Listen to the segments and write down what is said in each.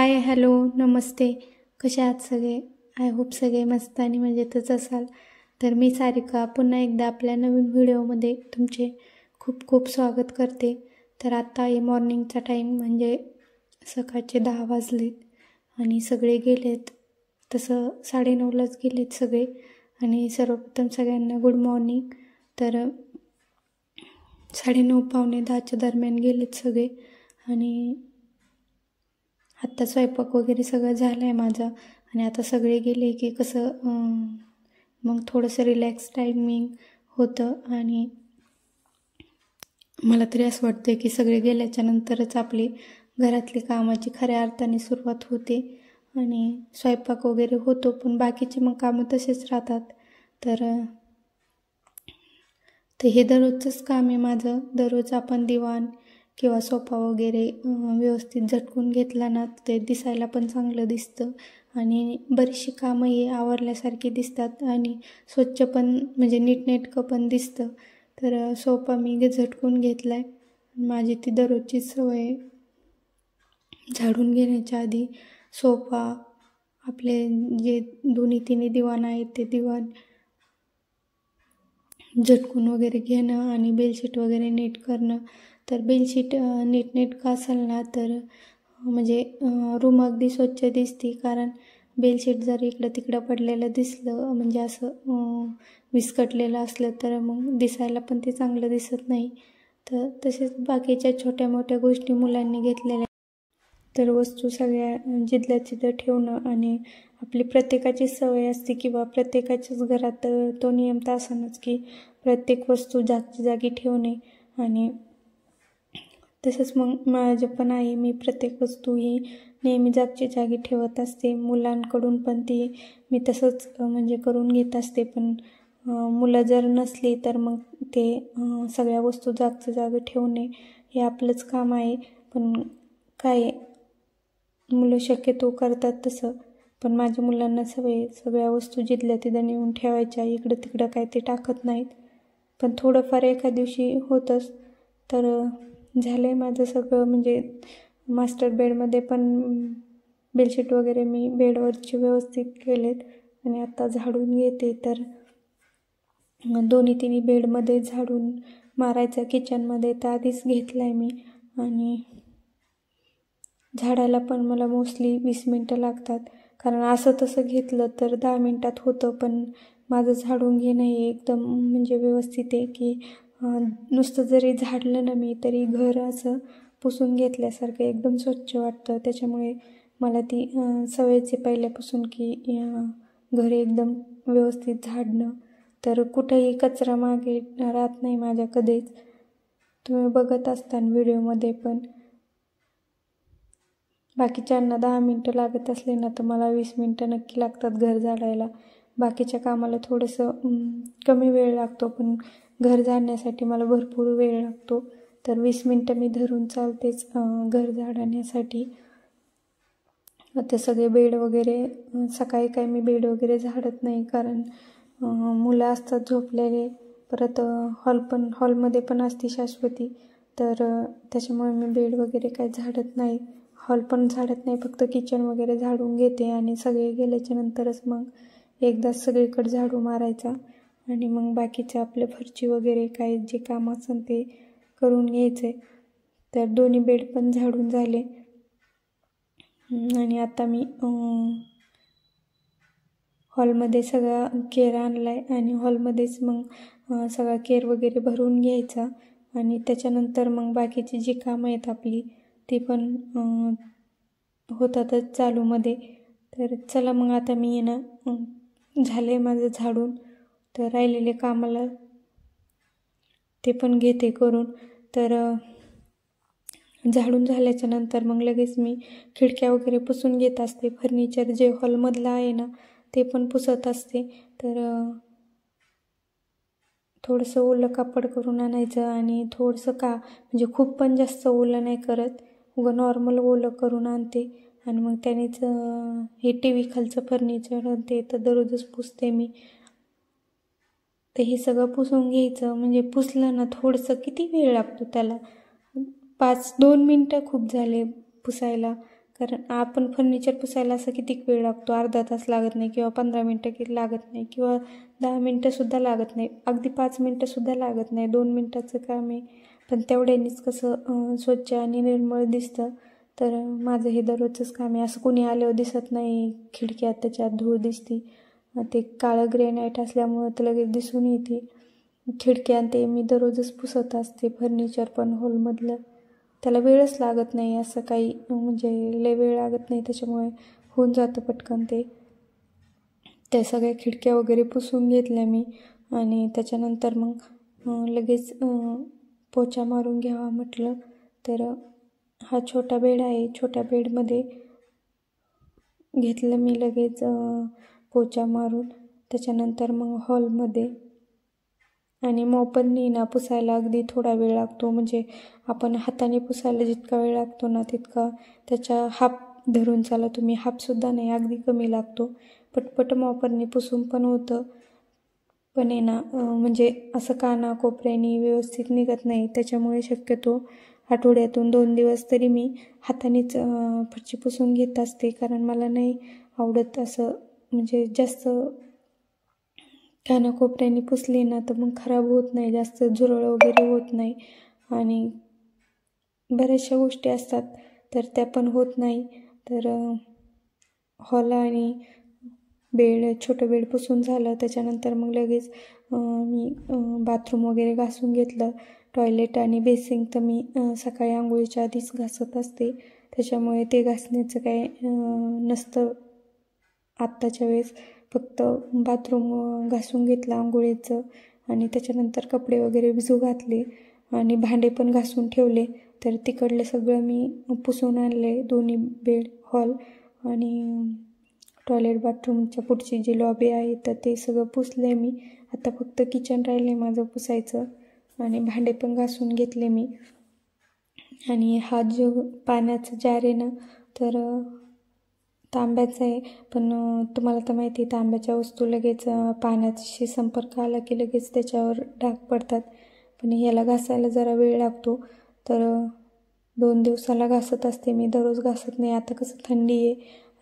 हाय, hello, नमस्ते. कसे आहात सगळे? आय होप सगळे मस्त आणि मजेतच असाल. तर मी सारिका पुन्हा एकदा आपल्या नवीन व्हिडिओमध्ये तुमचे खूप खूप स्वागत करते. तर आत्ता आहे मॉर्निंगचा टाईम, म्हणजे सकाळचे 10 वाजलेत आणि सगळे गेलेत. तसं 9:30लाच गेलेत सगळे. आणि सर्वप्रथम सगळ्यांना गुड मॉर्निंग. तर 9:30 पावणे 10च्या दरम्यान गेलेत सगळे. आणि आत्ता स्वयंपाक वगैरे सगळं झालं आहे माझा. आणि आता सगळे गेले की कसं मग थोडंसं रिलॅक्स टायमिंग होतं. आणि मला तरी असं वाटतं की सगळे गेल्याच्या नंतरच आपली घरातली कामाची खऱ्या अर्थाने सुरुवात होते. आणि स्वयंपाक वगैरे होतो, पण बाकीचे मग कामं तसेच राहतात. तर हे दररोजचंच काम आहे माझं. दररोज आपण दिवाण किंवा सोफा वगैरे व्यवस्थित झटकून घेतला ना, ते दिसायला पण चांगलं दिसतं आणि बरीचशी कामं ही आवरल्यासारखी दिसतात आणि स्वच्छ पण, म्हणजे नीटनेटकं पण दिसतं. तर सोफा मी झटकून घेतला आहे. माझी ती दररोजची सवय आहे. झाडून घेण्याच्या आधी सोफा, आपले जे 2-3 दिवाण आहेत ते दिवाण झटकून वगैरे घेणं आणि बेडशीट वगैरे नीट करणं. तर बेडशीट नीटनेटकं असेल ना तर म्हणजे रूम अगदी स्वच्छ दिसते. कारण बेडशीट जर इकडं तिकडं पडलेलं दिसलं, म्हणजे असं विस्कटलेलं असलं, तर मग दिसायला पण ते चांगलं दिसत नाही. तर तसेच बाकीच्या छोट्या मोठ्या गोष्टी मुलांनी घेतलेल्या तर वस्तू सगळ्या जिथल्या तिथं ठेवणं. आणि आपली प्रत्येकाची सवय असते किंवा प्रत्येकाच्याच घरात तो नियम तर असानच की प्रत्येक वस्तू जागची जागी ठेवणे. आणि तसंच मग माझं पण आहे, मी प्रत्येक वस्तू ही नेहमी जागची जागी ठेवत असते. मुलांकडून पण ती मी तसंच म्हणजे करून घेत असते. पण मुलं जर नसली तर मग ते सगळ्या वस्तू जागच्या जागी ठेवणे हे आपलंच काम आहे. पण काय मुलं शक्यतो करतात तसं, पण माझ्या मुलांना सवय सगळ्या वस्तू जिथल्या तिथं नेऊन ठेवायच्या, इकडं तिकडं काय ते टाकत नाहीत. पण थोडंफार एका दिवशी होतंच. तर झालं आहे माझं सगळं, म्हणजे मास्टर बेडमध्ये पण बेडशीट वगैरे मी बेडवरची व्यवस्थित केलेत आणि आता झाडून घेते. तर 2-3 बेडमध्ये झाडून मारायचा किचनमध्ये तर आधीच घेतला आहे मी. आणि झाडायला पण मला मोस्टली 20 मिनटं लागतात, कारण असं तसं घेतलं तर 10 मिनटात होतं. पण माझं झाडून घेणं हे एकदम म्हणजे व्यवस्थित आहे की नुसतं जरी झाडलं ना मी तरी घर असं पुसून घेतल्यासारखं एकदम स्वच्छ वाटतं. त्याच्यामुळे मला ती सवयच आहे पहिल्यापासून की घर एकदम व्यवस्थित झाडणं. तर कुठंही कचरा मागे राहत नाही माझ्या कधीच. तुम्ही बघत असताना व्हिडिओमध्ये पण बाकीच्यांना 10 मिनटं लागत असले ना, तर मला 20 मिनटं नक्की लागतात घर झाडायला. बाकीच्या कामाला थोडंसं कमी वेळ लागतो, पण घर झाडण्यासाठी मला भरपूर वेळ लागतो. तर 20 मिनटं मी धरून चालतेच घर झाडण्यासाठी. आता सगळे बेड वगैरे सकाळी काय मी बेड वगैरे झाडत नाही, कारण मुलं असतात झोपलेले. परत हॉलमध्ये पण असते शाश्वती. तर त्याच्यामुळे मी बेड वगैरे काय झाडत नाही, हॉल पण झाडत नाही. फक्त किचन वगैरे झाडून घेते आणि सगळे गेल्याच्या नंतरच मग एकदाच सगळीकडे झाडू मारायचा. आणि मग बाकीचं आपलं फरची वगैरे काय जे काम असेल ते करून घ्यायचे. तर दोन्ही बेड पण झाडून झाले. आणि आता मी हॉलमध्ये सगळा केर आणला आहे आणि हॉलमध्येच मग सगळा केर वगैरे भरून घ्यायचा. आणि त्याच्यानंतर मग बाकीची जी कामं आहेत आपली ती पण होतातच चालूमध्ये. तर चला मग आता मी ना झालं आहे माझं झाडून, तर राहिलेले कामाला ते पण घेते करून. तर झाडून झाल्याच्या नंतर मग लगेच मी खिडक्या वगैरे पुसून घेत असते. फर्निचर जे हॉलमधलं आहे ना ते पण पुसत असते. तर थोडंसं ओलं कापड करून आणायचं आणि थोडंसं म्हणजे खूप पण जास्त ओलं नाही करत, उगं नॉर्मल ओलं करून आणते. आणि मग त्यानेच हे TV खालचं फर्निचर ते तर दररोजच पुसते मी. तर हे सगळं पुसून घ्यायचं. म्हणजे पुसलं ना थोडंसं किती वेळ लागतो त्याला, 2 मिनटं खूप झाले पुसायला. कारण आपण फर्निचर पुसायला असं किती वेळ लागतो, अर्धा तास लागत नाही किंवा 15 मिनटं की लागत नाही किंवा 10 मिनटंसुद्धा लागत नाही, अगदी 5 मिनटंसुद्धा लागत नाही, 2 मिनटाचं काम आहे. पण तेवढ्यानेच कसं स्वच्छ आणि निर्मळ दिसतं. तर माझं हे दररोजचंच काम आहे. असं कोणी आल्यावर दिसत नाही, खिडक्यात त्याच्यात धूळ दिसती. ते काळं ग्रेनाईट असल्यामुळं तर लगेच दिसून येते. खिडक्या ते मी दररोजच पुसत असते, फर्निचर पण हॉलमधलं. त्याला वेळच लागत नाही, असं काही म्हणजे लय वेळ लागत नाही, त्याच्यामुळे होऊन जातं पटकन ते. त्या सगळ्या खिडक्या वगैरे पुसून घेतल्या मी आणि त्याच्यानंतर मग लगेच पोछा मारून घ्यावा म्हटलं. तर हा छोटा बेड आहे, छोट्या बेडमध्ये घेतलं मी लगेच पोछा मारून. त्याच्यानंतर मग हॉलमध्ये आणि मॉपरनी ना पुसायला अगदी थोडा वेळ लागतो. म्हणजे आपण हाताने पुसायला जितका वेळ लागतो ना तितका त्याच्या हाफ धरून चाला तुम्ही, हाफसुद्धा नाही, अगदी कमी लागतो. पटपट मॉपरनी पुसून पण होतं, पण आहे ना म्हणजे असं कानाकोपऱ्याने व्यवस्थित निघत नाही. त्याच्यामुळे शक्यतो आठवड्यातून 2 दिवस तरी मी हातानेच फरशी पुसून घेत असते, कारण मला नाही आवडत असं म्हणजे जास्त कानाकोपऱ्याने पुसली ना तर मग खराब होत नाही, जास्त झुरळ वगैरे होत नाही आणि बऱ्याचशा गोष्टी असतात तर त्या पण होत नाही. तर हॉल आणि छोटं बेड पुसून झालं. त्याच्यानंतर मग लगेच मी बाथरूम वगैरे घासून घेतलं. टॉयलेट आणि बेसिंग तर मी सकाळी आंघोळीच्या आधीच घासत असते, त्याच्यामुळे ते घासण्याचं काय नसतं आत्ताच्या वेळेस. फक्त बाथरूम घासून घेतलं आंघोळीचं आणि त्याच्यानंतर कपडे वगैरे भिजू घातले आणि भांडे पण घासून ठेवले. तर तिकडलं सगळं मी पुसून आणले, दोन्ही बेड, हॉल आणि टॉयलेट बाथरूमच्या पुढची जी लॉबी आहे तर ते सगळं पुसले मी. आता फक्त किचन राहिले माझं पुसायचं आणि भांडे पण घासून घेतले मी. आणि हा जो पाण्याचा जार आहे ना तर तांब्याचा आहे, पण तुम्हाला तर माहिती आहे तांब्याच्या वस्तू लगेच पाण्याशी संपर्क आला की लगेच त्याच्यावर डाग पडतात. पण याला घासायला जरा वेळ लागतो, तर 2 दिवसाला घासत असते मी, दररोज घासत नाही. आता कसं थंडी आहे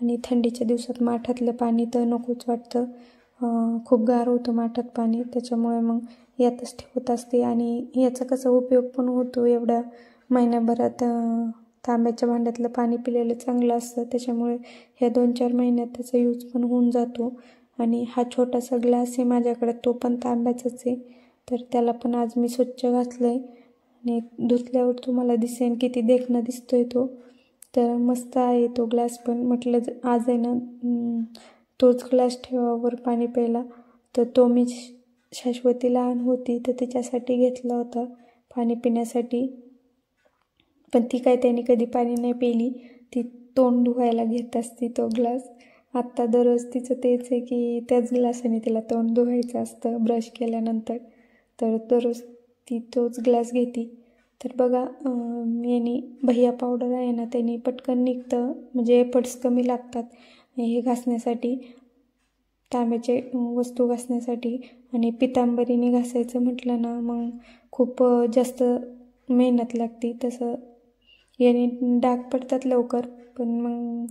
आणि थंडीच्या दिवसात माठातलं पाणी तर नकोच वाटतं, खूप गार होतं माठात पाणी, त्याच्यामुळे मग यातच ठेवत असते. आणि याचा कसा उपयोग पण होतो, एवढ्या महिन्याभरात तांब्याच्या भांड्यातलं पाणी पिलेलं चांगलं असतं, त्याच्यामुळे ह्या 2-4 महिन्यात त्याचा यूज पण होऊन जातो. आणि हा छोटासा ग्लास आहे माझ्याकडे, तो पण तांब्याचाच आहे, तर त्याला पण आज मी स्वच्छ घातलं आहे आणि धुतल्यावर तुम्हाला दिसेन किती देखणं दिसतोय तो. तर मस्त आहे तो ग्लास पण. म्हटलं आज आहे ना तोच ग्लास ठेवावर पाणी प्यायला, तर तो मी शाश्वती लहान होती तर तिच्यासाठी घेतला होता पाणी पिण्यासाठी, पण ती काय त्याने कधी पाणी नाही पिली, ती तोंड धुवायला घेत असती तो ग्लास. आत्ता दररोज तिचं तेच आहे की त्याच ग्लासाने तिला तोंड धुवायचं असतं ब्रश केल्यानंतर, तर दररोज ती तोच ग्लास घेते. तर बघा याने भैया पावडर आहे ना त्याने पटकन निघतं, म्हणजे एफर्ट्स कमी लागतात हे घासण्यासाठी, तांब्याचे वस्तू घासण्यासाठी. आणि पितांबरीने घासायचं म्हटलं ना मग खूप जास्त मेहनत लागते. तसं याने डाग पडतात लवकर, पण मग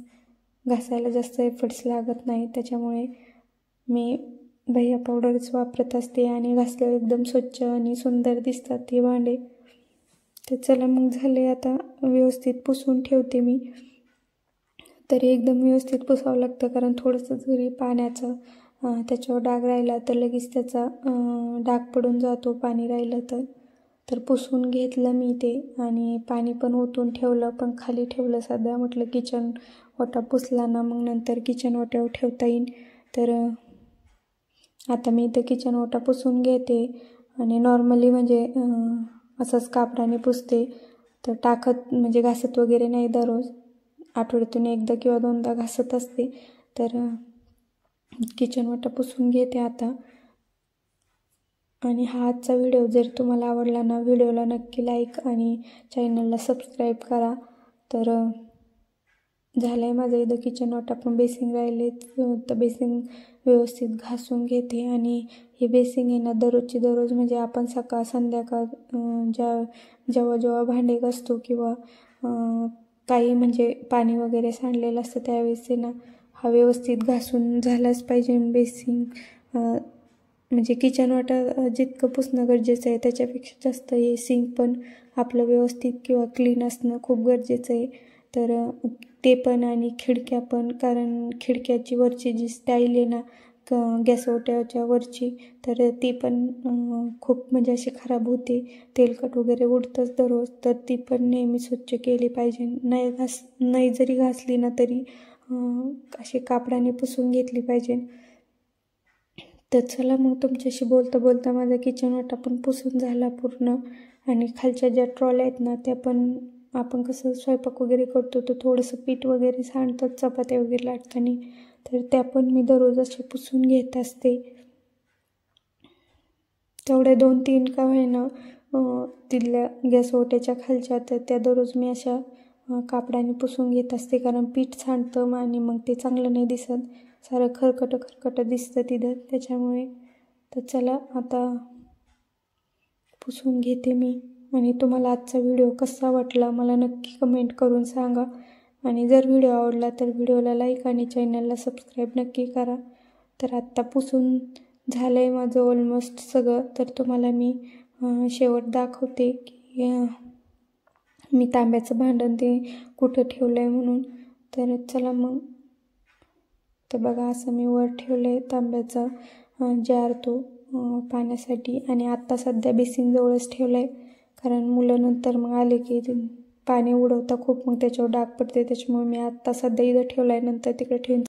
घासायला जास्त एफर्ट्स लागत नाही, त्याच्यामुळे मी भैया पावडरच वापरत असते आणि घासल्यावर एकदम स्वच्छ आणि सुंदर दिसतात हे भांडे. तर चला मग झाले, आता व्यवस्थित पुसून ठेवते मी. तरी एकदम व्यवस्थित पुसावं लागतं, कारण थोडंसं जरी पाण्याचं त्याच्यावर डाग राहिला तर लगेच त्याचा डाग पडून जातो पाणी राहिलं तर पुसून घेतलं मी ते आणि पाणी पण ओतून ठेवलं, पण खाली ठेवलं सध्या. म्हटलं किचन ओटा पुसला ना मग नंतर किचन ओट्यावर ठेवता येईल. तर आता मी इथं किचन ओटा पुसून घेते आणि नॉर्मली म्हणजे असंच कापडाने पुसते, तर टाकत म्हणजे घासत वगैरे नाही दररोज, आठवड्यातून 1दा किंवा 2दा घासत असते. तर किचन ओटा पुसून घेते आता. आणि हा आजचा व्हिडिओ जर तुम्हाला आवडला ना, व्हिडिओला नक्की लाईक आणि चॅनलला सबस्क्राईब करा. तर झालं आहे माझं इथं किचन ओटा, पण बेसिंग राहिले तर बेसिंग व्यवस्थित घासून घेते. आणि हे बेसिंग आहे ना दररोजची दररोज, म्हणजे आपण सकाळ संध्याकाळ जेव्हा भांडे घासतो किंवा काही म्हणजे पाणी वगैरे सांडलेलं असतं त्यावेळेस ते ना हा व्यवस्थित घासून झालाच पाहिजे. बेसिंग म्हणजे किचन वाटा जितकं पुसणं गरजेचं आहे त्याच्यापेक्षा जास्त हे सिंक पण आपलं व्यवस्थित किंवा क्लीन असणं खूप गरजेचं आहे. तर ते पण आणि खिडक्या पण, कारण खिडक्याची वरची जी स्टाईल आहे ना गॅस ओट्याच्या वरची, तर ती पण खूप म्हणजे अशी खराब होते, तेलकट वगैरे उडतंच दररोज. तर ती पण नेहमी स्वच्छ केली पाहिजे. नाही जरी घासली ना तरी अशी कापडाने पुसून घेतली पाहिजे. तर चला मग तुमच्याशी बोलता बोलता माझा किचन वाटा पण पुसून झाला पूर्ण. आणि खालच्या ज्या ट्रॉल्या आहेत ना त्या पण, आपण कसं स्वयंपाक वगैरे करतो तर थोडंसं पीठ वगैरे सांडतात चपात्या वगैरे लाटताना, तर त्या पण मी दररोज अशा पुसून घेत असते. तेवढ्या 2-3 का होईना तिथल्या गॅस ओट्याच्या खालच्या, तर त्या दररोज मी अशा कापडाने पुसून घेत असते. कारण पीठ सांडतं आणि मग ते चांगलं नाही दिसत, सारं खरकटं दिसतं तिथं त्याच्यामुळे. तर चला आता पुसून घेते मी. आणि तुम्हाला आजचा व्हिडिओ कसा वाटला मला नक्की कमेंट करून सांगा. आणि जर व्हिडिओ आवडला तर व्हिडिओला लाईक आणि चॅनलला सबस्क्राईब नक्की करा. तर आत्ता पुसून झालं आहे माझं ऑलमोस्ट सगळं. तर तुम्हाला मी शेवट दाखवते की मी तांब्याचं भांडण ते कुठं ठेवलं आहे म्हणून. तर चला मग. तर बघा असं मी वर ठेवलं आहे तांब्याचा जार तो पाण्यासाठी. आणि आत्ता सध्या बेसिनजवळच ठेवला आहे, कारण मुलं नंतर मग आले की पाणी उडवता खूप, मग त्याच्यावर डाग पडते. त्याच्यामुळे मी आत्ता सध्या इथं ठेवला आहे, नंतर तिकडे ठेवून